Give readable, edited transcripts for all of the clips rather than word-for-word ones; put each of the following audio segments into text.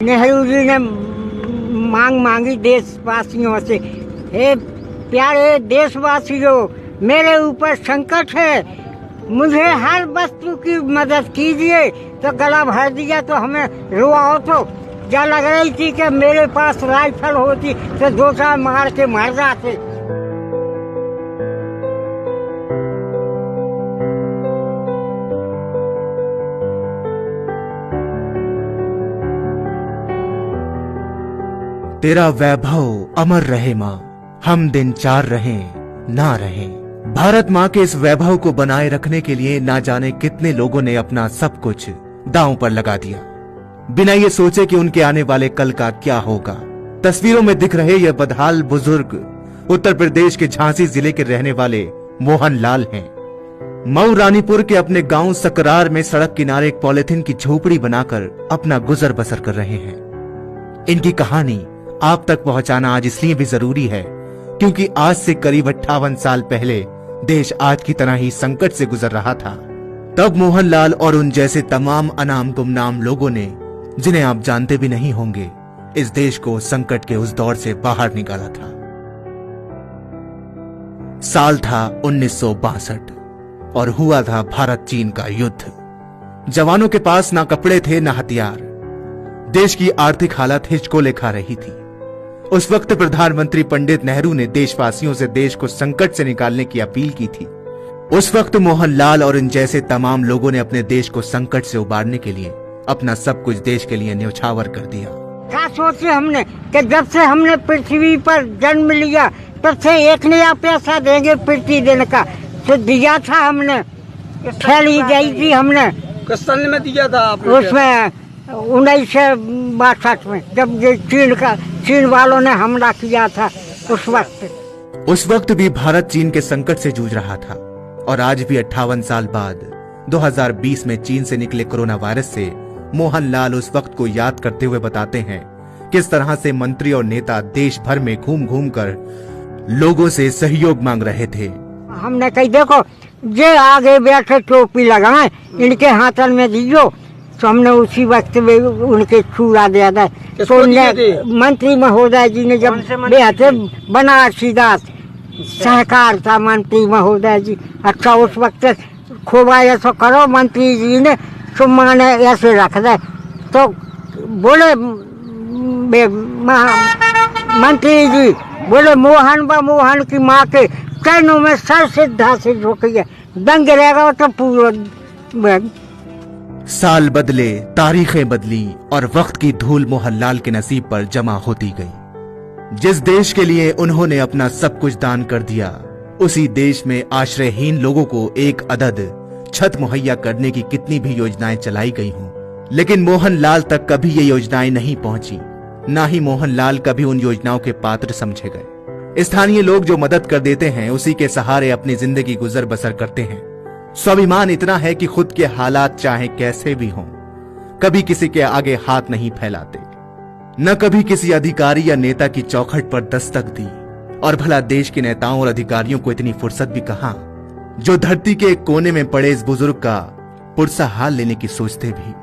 नेहरू जी ने मांग मांगी देशवासियों से, हे प्यारे देशवासियों, मेरे ऊपर संकट है, मुझे हर वस्तु की मदद कीजिए। तो गला भर दिया तो हमें रुआओ तो क्या लग रही थी कि मेरे पास राइफल होती तो 2-4 मार के मर जाते। तेरा वैभव अमर रहे माँ, हम दिन 4 रहें ना रहें। भारत माँ के इस वैभव को बनाए रखने के लिए ना जाने कितने लोगों ने अपना सब कुछ दांव पर लगा दिया, बिना ये सोचे कि उनके आने वाले कल का क्या होगा। तस्वीरों में दिख रहे ये बदहाल बुजुर्ग उत्तर प्रदेश के झांसी जिले के रहने वाले मोहन लाल हैं। मऊ रानीपुर के अपने गांव सकरार में सड़क किनारे एक पॉलिथीन की झोपड़ी बनाकर अपना गुजर बसर कर रहे हैं। इनकी कहानी आप तक पहुंचाना आज इसलिए भी जरूरी है क्योंकि आज से करीब 58 साल पहले देश आज की तरह ही संकट से गुजर रहा था। तब मोहनलाल और उन जैसे तमाम अनाम गुमनाम लोगों ने, जिन्हें आप जानते भी नहीं होंगे, इस देश को संकट के उस दौर से बाहर निकाला था। साल था 1962 और हुआ था भारत चीन का युद्ध। जवानों के पास ना कपड़े थे ना हथियार। देश की आर्थिक हालत हिचकोले खा रही थी। उस वक्त प्रधानमंत्री पंडित नेहरू ने देशवासियों से देश को संकट से निकालने की अपील की थी। उस वक्त मोहनलाल और इन जैसे तमाम लोगों ने अपने देश को संकट से उबारने के लिए अपना सब कुछ देश के लिए न्यौछावर कर दिया। क्या सोचे हमने कि जब से हमने पृथ्वी पर जन्म लिया तब से 1 नया पैसा देंगे पृथ्वी दिन का, तो दिया था हमने, थैली दी थी हमने। किस साल में दिया था आपने? उसमें 1962 में, जब चीन वालों ने हमला किया था उस वक्त भी भारत चीन के संकट से जूझ रहा था। और आज भी 58 साल बाद 2020 में चीन से निकले कोरोना वायरस से मोहनलाल उस वक्त को याद करते हुए बताते हैं किस तरह से मंत्री और नेता देश भर में घूम घूम कर लोगों से सहयोग मांग रहे थे। हमने कही देखो जे आगे बैठे टोपी लगाए, इनके हाथन में दियो, तो हमने उसी वक्त में उनके छुरा दिया था। तो मंत्री महोदय जी ने जब बेहते बनारसी दास सहकार था मंत्री महोदय जी। अच्छा उस वक्त खोबा ऐसा करो मंत्री जी ने, सुम्मा ने ऐसे रख दे, तो बोले मंत्री जी बोले मोहन की माँ के चरणों में सर सीधा से झुकिए, दंग रहेगा तो पूरा। साल बदले, तारीखें बदली और वक्त की धूल मोहनलाल के नसीब पर जमा होती गई। जिस देश के लिए उन्होंने अपना सब कुछ दान कर दिया, उसी देश में आश्रयहीन लोगों को एक अदद छत मुहैया करने की कितनी भी योजनाएं चलाई गई हों, लेकिन मोहनलाल तक कभी ये योजनाएं नहीं पहुंची। ना ही मोहनलाल कभी उन योजनाओं के पात्र समझे गए। स्थानीय लोग जो मदद कर देते हैं, उसी के सहारे अपनी जिंदगी गुजर बसर करते हैं। स्वाभिमान इतना है कि खुद के हालात चाहे कैसे भी हों, कभी किसी के आगे हाथ नहीं फैलाते, न कभी किसी अधिकारी या नेता की चौखट पर दस्तक दी। और भला देश के नेताओं और अधिकारियों को इतनी फुर्सत भी कहां, जो धरती के एक कोने में पड़े इस बुजुर्ग का पुरसा हाल लेने की सोचते भी।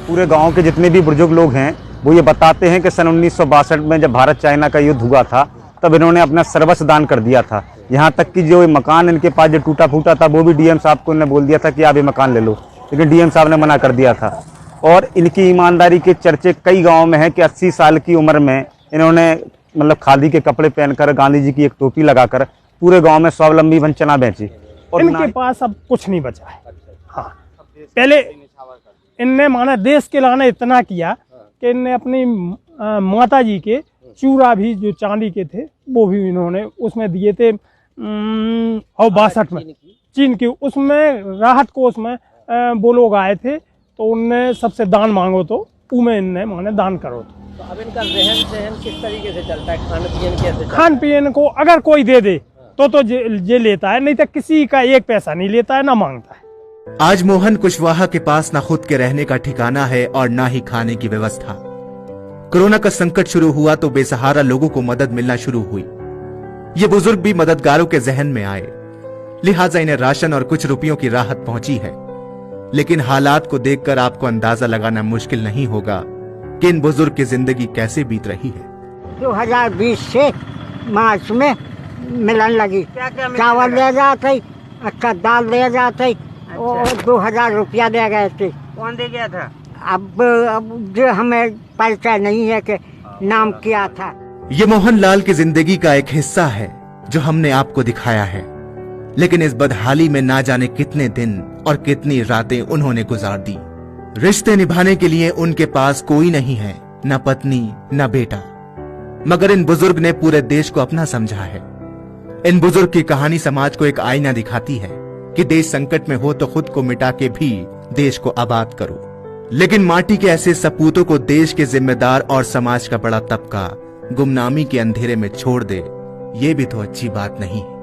पूरे गांव के जितने भी बुजुर्ग लोग हैं वो ये बताते हैं कि सन 1962 में जब भारत चाइना का युद्ध हुआ था, तब इन्होंने अपना सर्वस्व दान कर दिया था। यहाँ तक कि जो मकान इनके पास जो टूटा फूटा था, वो भी डीएम साहब को इन्होंने बोल दिया था कि आप ये मकान ले लो, लेकिन डीएम साहब ने मना कर दिया था। और इनकी ईमानदारी के चर्चे कई गाँव में है कि 80 साल की उम्र में इन्होंने मतलब खादी के कपड़े पहनकर, गांधी जी की एक टोपी लगाकर पूरे गाँव में स्वावलंबी बन चना बेची। और इनके पास अब कुछ नहीं बचा है। हाँ, पहले इनने माना देश के लाने इतना किया कि इनने अपनी माता जी के चूड़ा भी जो चांदी के थे वो भी इन्होंने उसमें दिए थे। 62 में चीन की उसमें राहत को उसमें वो लोग आए थे, तो उनने सबसे दान मांगो तो उमें इनने माने दान करो। तो अब इनका रहन सहन किस तरीके से चलता है? खान पीन कैसे? खान पीन को अगर कोई दे दे तो जे लेता है, नहीं तो किसी का 1 पैसा नहीं लेता है, ना मांगता है। आज मोहन कुशवाहा के पास ना खुद के रहने का ठिकाना है और ना ही खाने की व्यवस्था। कोरोना का संकट शुरू हुआ तो बेसहारा लोगों को मदद मिलना शुरू हुई। ये बुजुर्ग भी मददगारों के जहन में आए, लिहाजा इन्हें राशन और कुछ रुपयों की राहत पहुंची है। लेकिन हालात को देखकर आपको अंदाजा लगाना मुश्किल नहीं होगा कि इन बुजुर्ग की जिंदगी कैसे बीत रही है। 2020 से मार्च में मिलन लगी। चावल ले जाते, अच्छा दाल ले जाते और 2000 रुपया दे गए थे। कौन दे गया था? अब जो हमें परिचय नहीं है कि नाम क्या था। ये मोहनलाल की जिंदगी का एक हिस्सा है जो हमने आपको दिखाया है, लेकिन इस बदहाली में ना जाने कितने दिन और कितनी रातें उन्होंने गुजार दी। रिश्ते निभाने के लिए उनके पास कोई नहीं है, न पत्नी न बेटा, मगर इन बुजुर्ग ने पूरे देश को अपना समझा है। इन बुजुर्ग की कहानी समाज को एक आईना दिखाती है कि देश संकट में हो तो खुद को मिटा के भी देश को आबाद करो, लेकिन माटी के ऐसे सपूतों को देश के जिम्मेदार और समाज का बड़ा तबका गुमनामी के अंधेरे में छोड़ दे, ये भी तो अच्छी बात नहीं है।